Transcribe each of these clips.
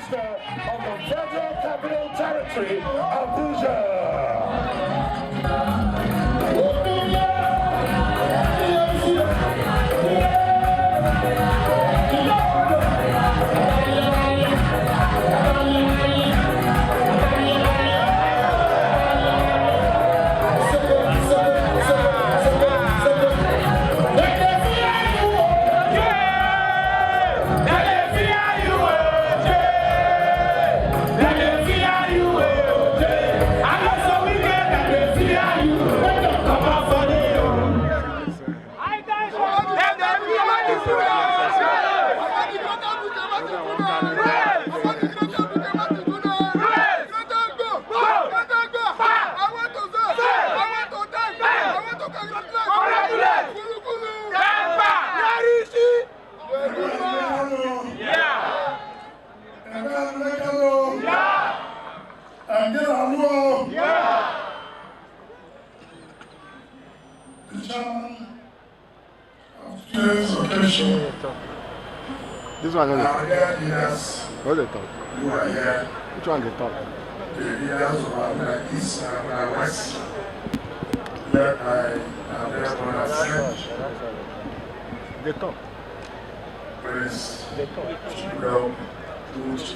Minister of the Federal Capital Territory, Abuja. This one is leaders what they talk. who are here, Which one they talk? the leaders of our East and our West, led by our friend, They talk. Prince Chibudum Nwuche,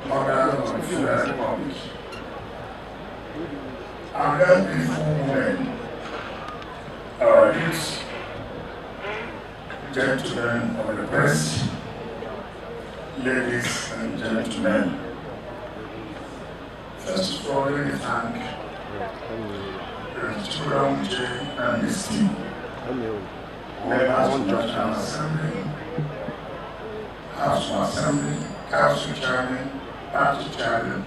Mother of the Republic. Our young beautiful women, our youth, gentlemen of the press, ladies and gentlemen, first of all, let me thank Chibudum Nwuche and his team, members of the National Assembly, House of Assembly, Council Chairman, Party Chairman,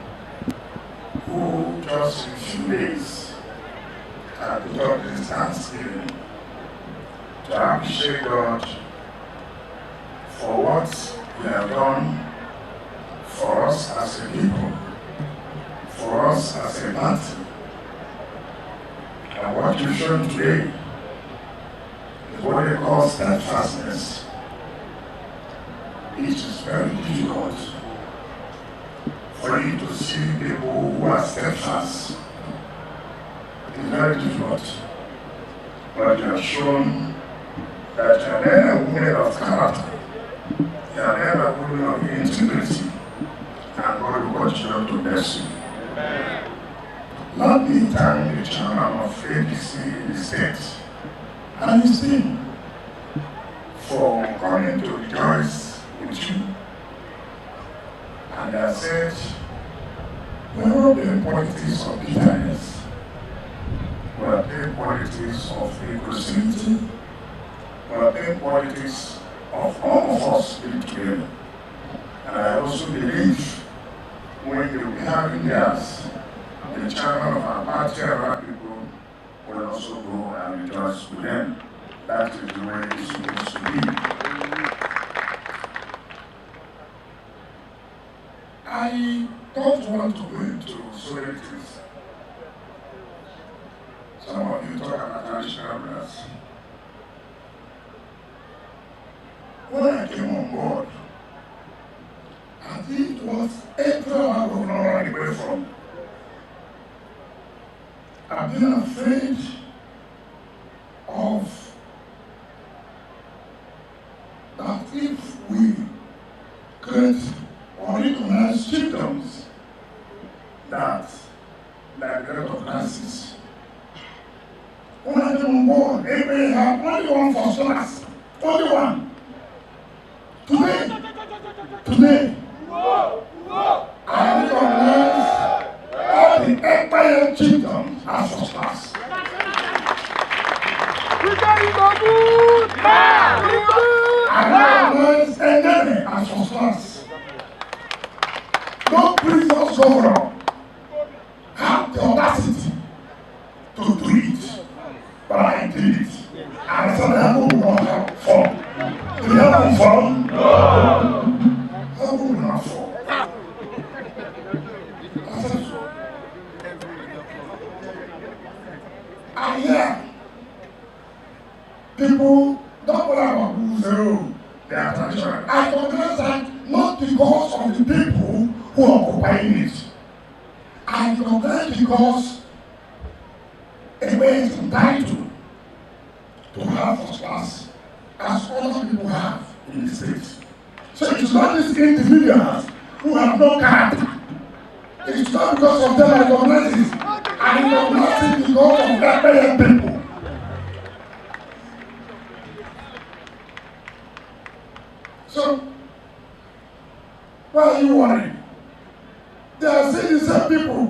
who just in a few days have put up this Thanksgiving to appreciate God for what He has done for us as a people, for us as a party. And what you've shown today is what they call steadfastness. It is very difficult for you to see people who are steadfast. It is very difficult. But you have shown that you are then a woman of character. You are then a woman of integrity. And God will continue to bless you. Let me thank the chairman of APC in the state and his team for coming to rejoice with you. And I said, we are not playing politics of bitterness. We are playing politics of inclusivity. We are playing politics of all of us being together. And I also believe when they will be having theirs, the chairman of our party and our people will also go and rejoice with them. That is the way it's supposed to be. I don't want to go into so many things. Some of you talk about traditional rulers. When I came on board, I think it was April I was not running away from. I've been afraid of that if we create organized chiefdoms that like the rate of crisis. When I came on board, Ekpeye had only one for class, only one. Today, I recognize all the Ekpeye chiefdoms as first class. I recognize Ekpeye as first class. No previous governor had the audacity to do it, but I did it. And I said, I will not have fun. Do you have fun? No. I will not have fun. I said so. I hear people don't bother about who say, oh, they are traditional I organize that not because of the people who are occupying it. I organize because Ekpeye is entitled to have first class as other people have in the state. So it is not these individuals who have no card. It is not because of them I recognize it. I recognize it because of Ekpeye people. So, why are you worried? They are saying the same people.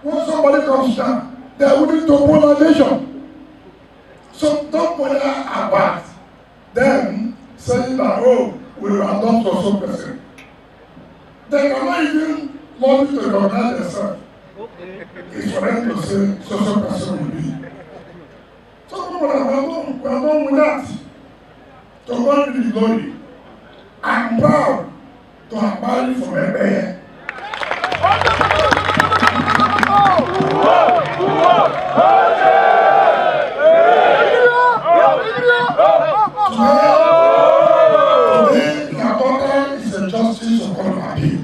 When somebody comes down, they are willing to polarization. So don't bother about them saying that, oh, we will adopt or some person. They cannot even love to recognize themselves. It's for them to say so person will be. So we are done with that. To God be the glory. I'm proud to have married from Ekpeye. Today, your daughter is a justice of court of appeal.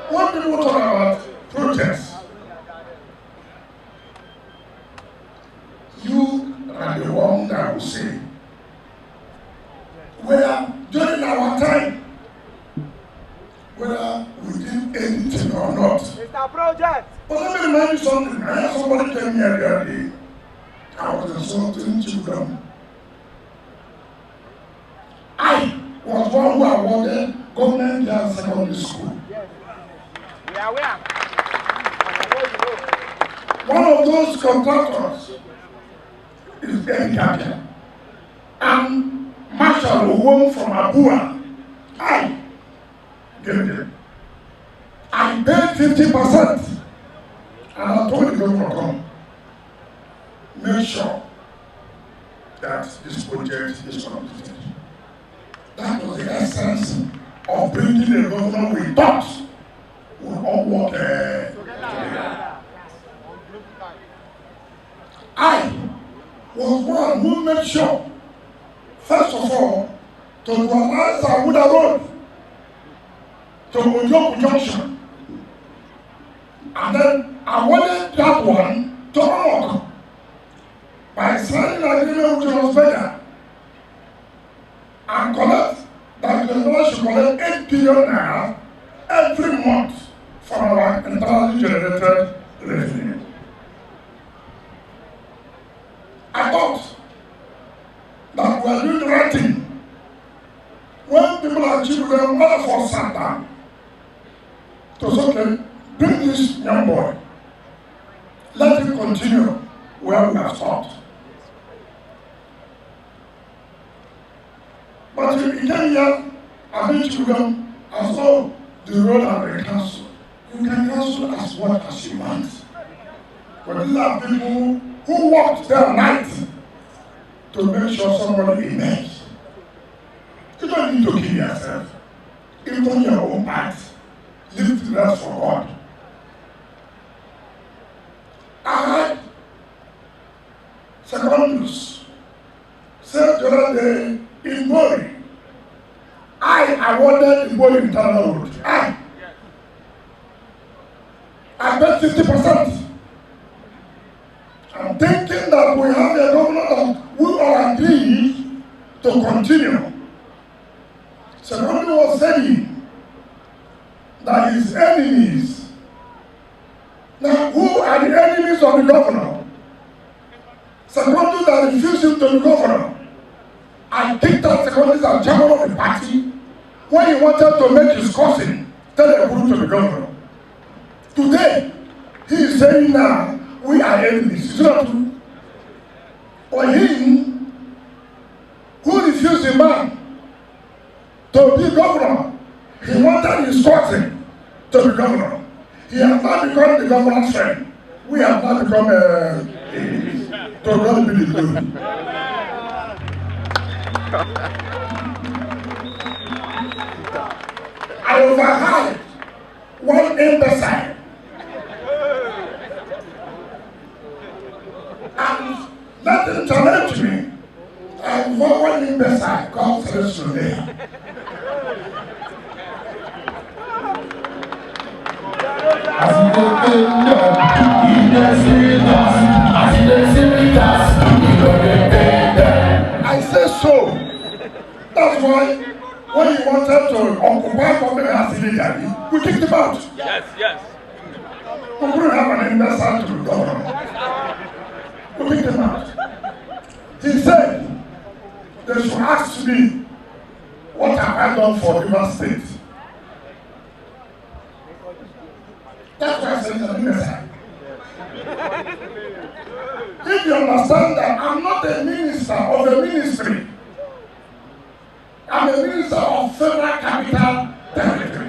When people talk about protests, you are the one that will say, whether during our time, whether we did anything or not. Mr. Project! But let me remind you something. I had somebody came here the other day. I was insulting Chibudum. I was one who awarded government girls secondary school. Yes. We are aware. One of those contractors is Ekpeye and Marshal Owom from Abua. I gave them. I paid 50%. And I told the governor, come, make sure that this project is completed. That was the essence of bringing the governor we thought would all work together. I was one who made sure, first of all, to analyze Ahoada Road to Ojoku Junction. And then I wanted that one to unlock by signing an agreement with Uche Secondus and collect that the government should collect 8 billion naira every month from our internally generated revenue. I thought that we are doing the right thing when people like Chibudum all of us sat down to say, okay, bring this young boy. Let him continue where we have stopped. But if he came here, I mean Chibudum, I saw the road and the council. You can cancel as much as you want. But these are people who worked their night to make sure somebody emerged. You don't need to kill yourself. Even your own path. Leave the rest for God. I had Secondus said the other day in Bori, I awarded the Bori internal road. I bet 50%. I'm thinking that we have a government that we all agree to continue. Secondus was saying that his enemies. Now, who are the enemies of the governor? Secondus that refused him to be governor. I kicked out Secondus as chairman of the party when he wanted to make his cousin Tinubu to be governor. Today, he is saying now, we are enemies. It's not true. For him, who refused the man to be governor, he wanted his cousin to be governor. He has not become the governor's friend. We have not become enemies. To God be the glory. I overheard one imbecile. And Let him challenge me. I'm one imbecile called Celestine Omehia. I say so. That's why when he wanted to occupy government as illegally, we kicked him out. Yes. We couldn't have an imbecile to govern. We kicked him out. He said they should ask me, what have I done for River State? That's why I said he's an imbecile. If you understand that I'm not a minister of a ministry, I'm a minister of Federal Capital Territory.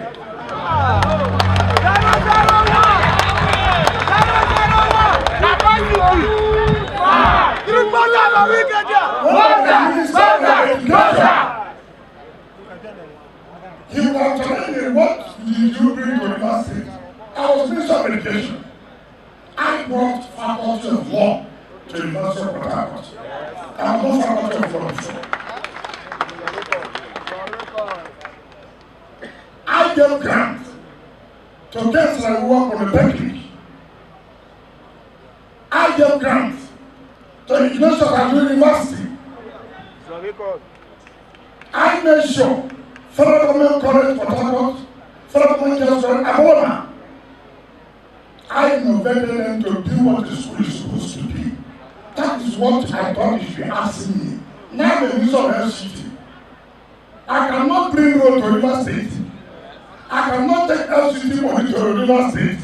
He would have told me, what did you bring to River State? I was Minister of Education. I brought faculty of law to the University of Port Harcourt. I was not faculty of law before. I gave grants to get my work on the technique. I gave grants to the University of University. I made sure Federal Government College Port Harcourt, Federal Government College Ahoada, I innovated them to do what the school is supposed to do. That is what I thought you should be asking me. Now the Minister of LCT, I cannot bring road to River State. I cannot take LCT money to River State.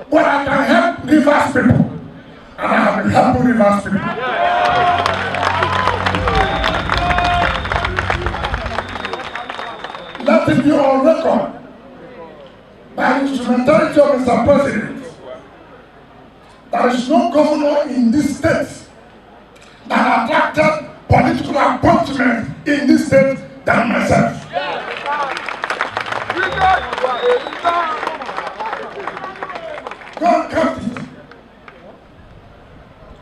But I can help Rivers people. And I have been helping Rivers people. Let it be on record. By the instrumentality of Mr. President, there is no governor in this state that attracted political appointment in this state than myself. God kept it.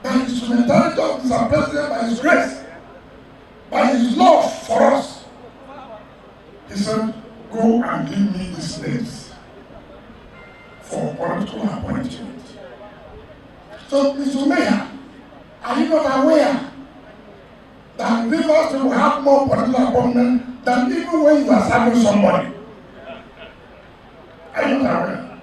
By the instrumentality of Mr. President, by his grace, by his love for us, he said, go and give me these names for political appointment. So, Mr. Mayor, are you not aware that Rivers will have more political appointment than even when you are serving somebody? Are you not aware?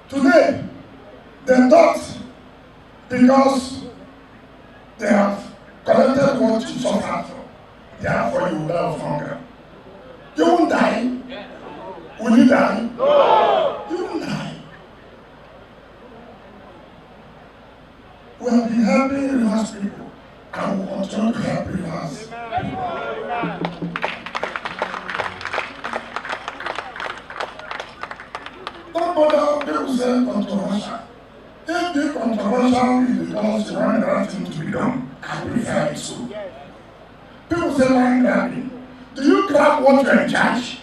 Today, they thought because they have collected what you suffered for, therefore you will die of hunger. You won't die. Will you die? No! You won't die. We have been helping Rivers people and we continue to help Rivers. Don't bother people say controversial. If the controversial is because you want the right thing to be done, I prefer it so. People say land grabbing. Do you grab what you're in charge?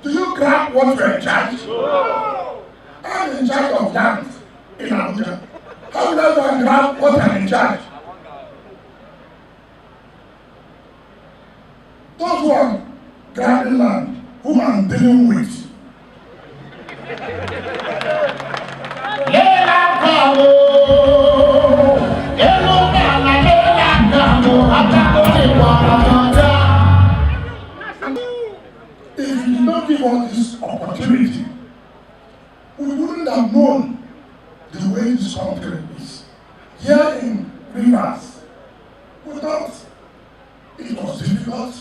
Do you grab what you're in charge? No. I'm in charge of land in Abuja. How will I go and grab what I'm in charge? Those who are grabbing land, whom I'm dealing with. If you don't give us this opportunity, we wouldn't have known the way this country is. Here in Rivers, we thought it was difficult.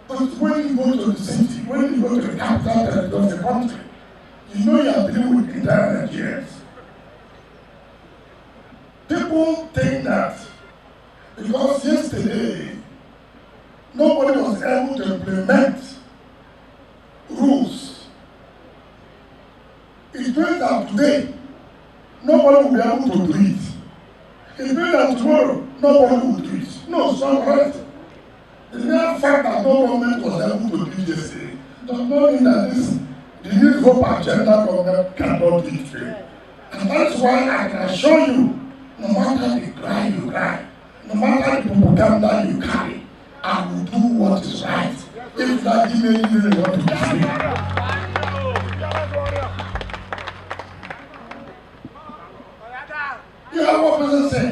But when you go to the city, when you go to the capital of the country, you know you are dealing with entire Nigerians. People think that because yesterday nobody was able to implement rules, it means that today nobody will be able to do it. It means that tomorrow nobody will do it. No, it's not correct. The mere fact that no government was able to do it yesterday does not mean that the Youth Hope Agenda government cannot be free. And that's why I can assure you, no matter the cry you cry, no matter the propaganda you carry, I will do what is right. If that give me you want to be free. You have what person say?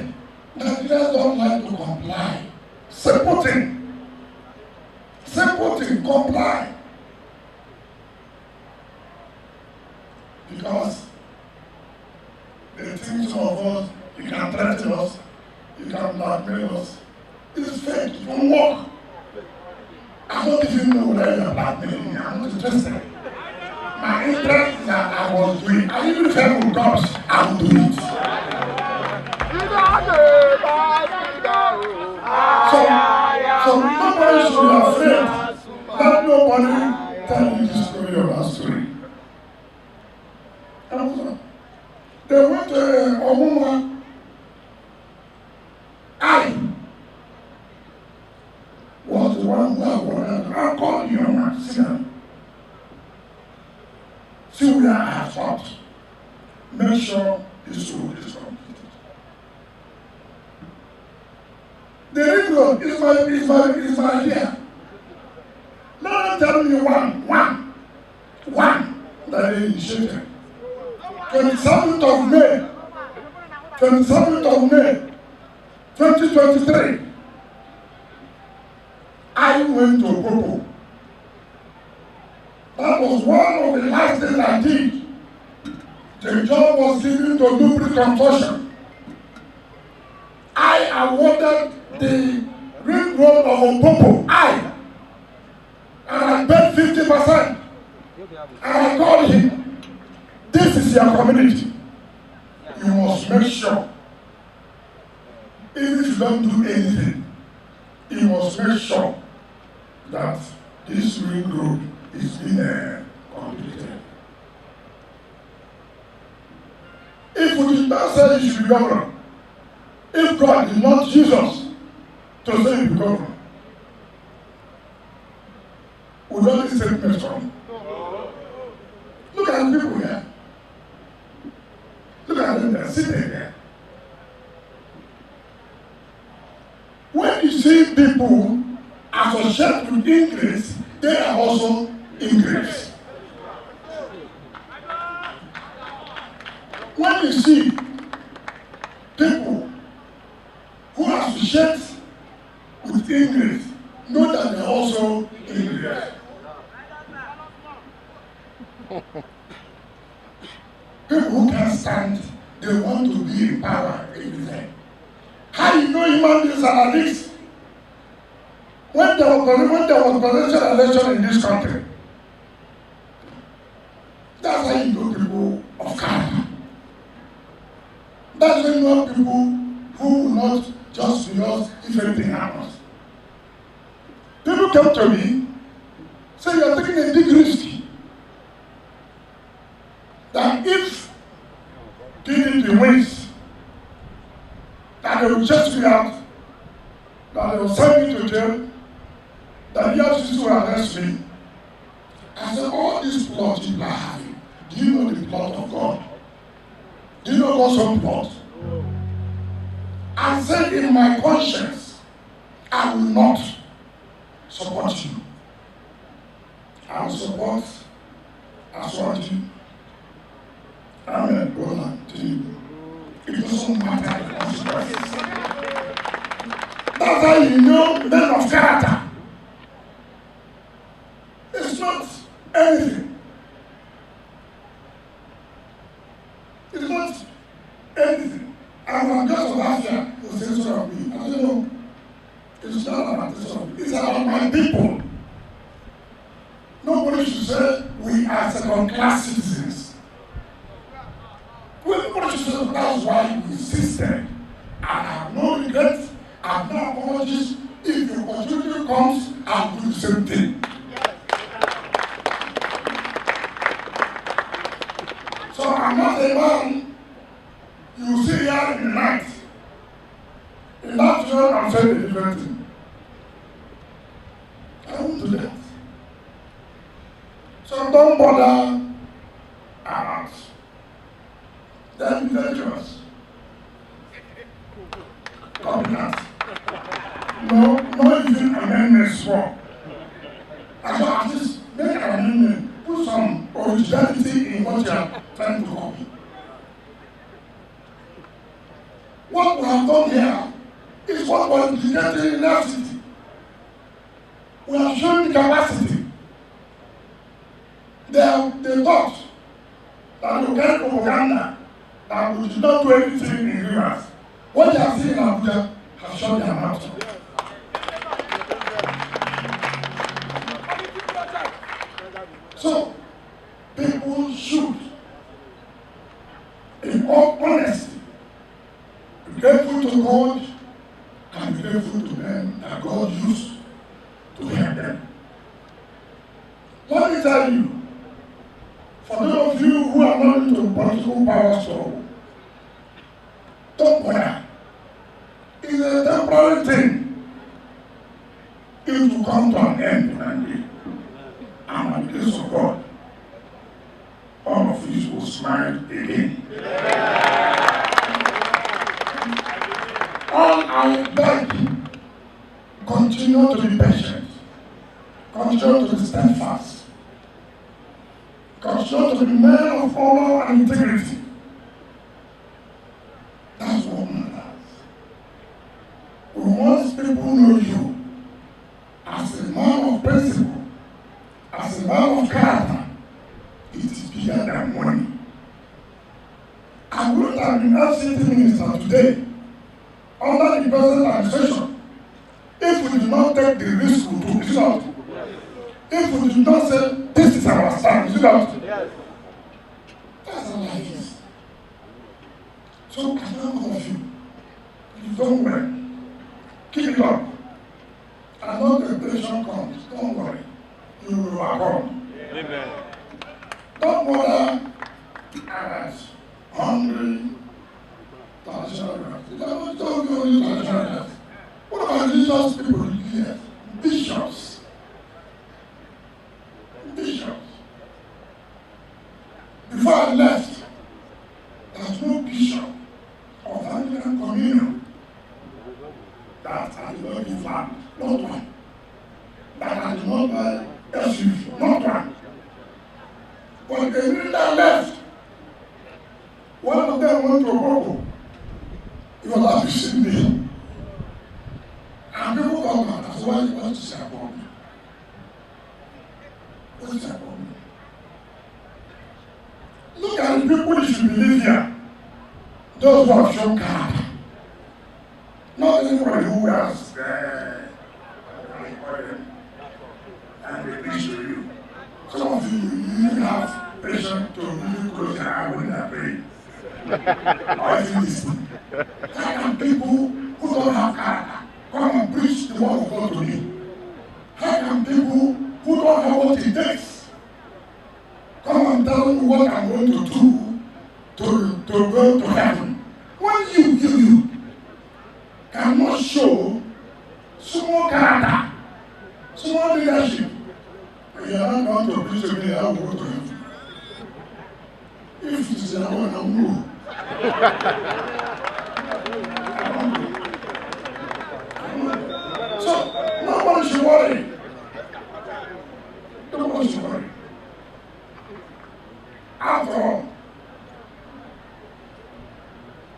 Nigerians don't like to comply. Simple thing. Simple thing, comply. Because they think some of us, you can threaten us, you can blackmail us. It's fake, it won't work. I don't even know whether you are blackmailing me. I'm not interested. My interest is that I was doing, and even if I would come, I will do it. So nobody should be afraid that nobody tell you the story of that story. They went to Omuma. I was the one who wanted. I called you on sit down. See where I have thought. Make sure this road is completed. The ring road is my idea. Now tell me one that they initiated. 27th of May, 2023, I went to Popo. That was one of the last things I did. The job was given to Nubri Consortium. I awarded the ring road of Popo. And I bet 50%. And I called him. This is your community. You must make sure, even if you don't do anything, you must make sure that this ring road is being completed. If we did not say you should be governor, if God did not use us to say you be governor, we don't need statements from. Look at the people here. Look at them, they're sitting there. When you see people associated with English, they are also English. When you see people who associate with English, know that they are also English. People who can't stand, they want to be in power everything. How you know human beings are like this? When there was presidential election in this country, that's how you know people of character. That's how you know people who will not just be us if anything happens. People come to me, say you are taking a big risk. That if PDP wins, that they will chase me out, that they will send me to jail, that the FCC will arrest me. I said, all these plots you are having, do you know the plot of God? Do you know God's own plot? I said in my conscience, I will not support you. I will support Aswanti. Amen, brother, to you. It doesn't matter the consequences. That's how you know men of character. It's not anything. It's not anything. And I'm just last year to say so of me. I don't know. It's not about this one. It's about my people. Nobody should say we are second-class citizens. That's why we insisted. I have no regrets, I have no apologies. If the opportunity comes, I'll do the same thing. So I'm not a man you see here in the night. In the afternoon, I'm saying a different thing. I won't do that. So don't bother are out. They are intellectuals. Competent. No even amendments work. I should at least make an amendment, put some originality in what you are trying to copy. What we have done here is what was indicated in our city. We have shown the capacity. They thought that we get propaganda that we did not do anything in Rivers. What they have seen in Abuja has shown their mouth. So, people should, in all honesty, be grateful to God and be grateful to them that God used to help them. Let me tell you, for those of you who are not into political power struggle, don't bother. It's a temporary thing. It will come to an end one day. And by the grace of God, all of you will smile again. All I beg, continue to be patient, continue to be steadfast, continue to be men of honor and integrity. That's what matters. We want people to know you as a man of principle, as a man of character. It is bigger than money. I would have been FCT minister today under the present administration if we did not take the risk to do it out. If we did not say this is our stand, is it out? Yes. That's how life is. So can all of you, if you don't worry, keep it up. And when the temptation comes, don't worry, you will overcome. Amen. Don't bother others, hungry, traditional leaders. Don't be only traditional leaders. What about religious people here? Bishops. Bishops. Before I left, there was no bishop of the Anglican Communion that I did not give land, not one. That I did not buy SUV, not one. But the minute I left, one of them went to Boko. He was abusing me. And people come out, that's why you want to say about me. What is about me? Look at the people you should believe here. Those who have shown character. Not anybody who has and they preach to you. Some of you even have patience to really close your eye when they are praying. Or even listening. How can people who don't have character come and preach the word of God to me? How can people who don't have what it takes come and tell me what I'm going to do to go to heaven? When you cannot show small character, small leadership, and you are not going to preach to me, I will go to heaven. If you say, I want to move. So, nobody should worry. Nobody should worry. After all,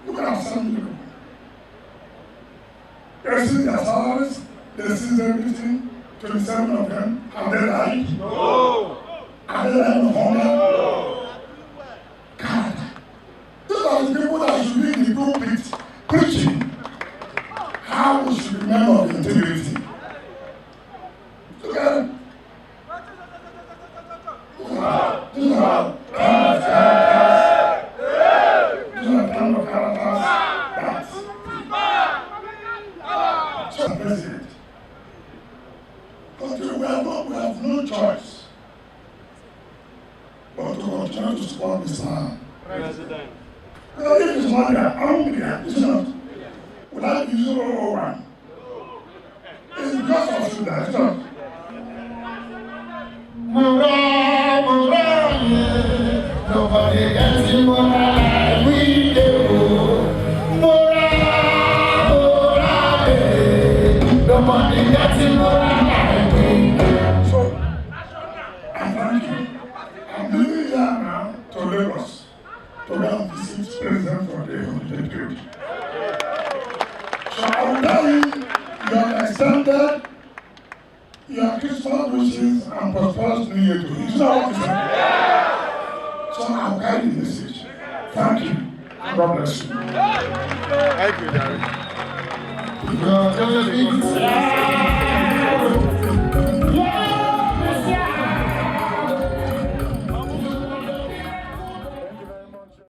look at some people. They see their salaries, they see everything. 27 of them, have they died? No. Have they died of hunger? No. God. These are the people that should be in the pulpit preaching how we should be men of integrity. Look at them. These are kind of characters. So, President, we have no choice but to continue to support this man. President. Well, if it's not there, I won't be there. It's not. Will I be 001? It's because of you that it's not. Mura, mura, yeah. Nobody gets in more like we do. Nobody gets in more like we do. So, I thank you. I'm leaving here now to Lagos to go and visit President for the holiday period. So I will tell you, you have extended your Christmas wishes and prosperous New Year to you. Is that what you said? So I will carry the message. Thank you. God bless you. Thank you, Darren. Because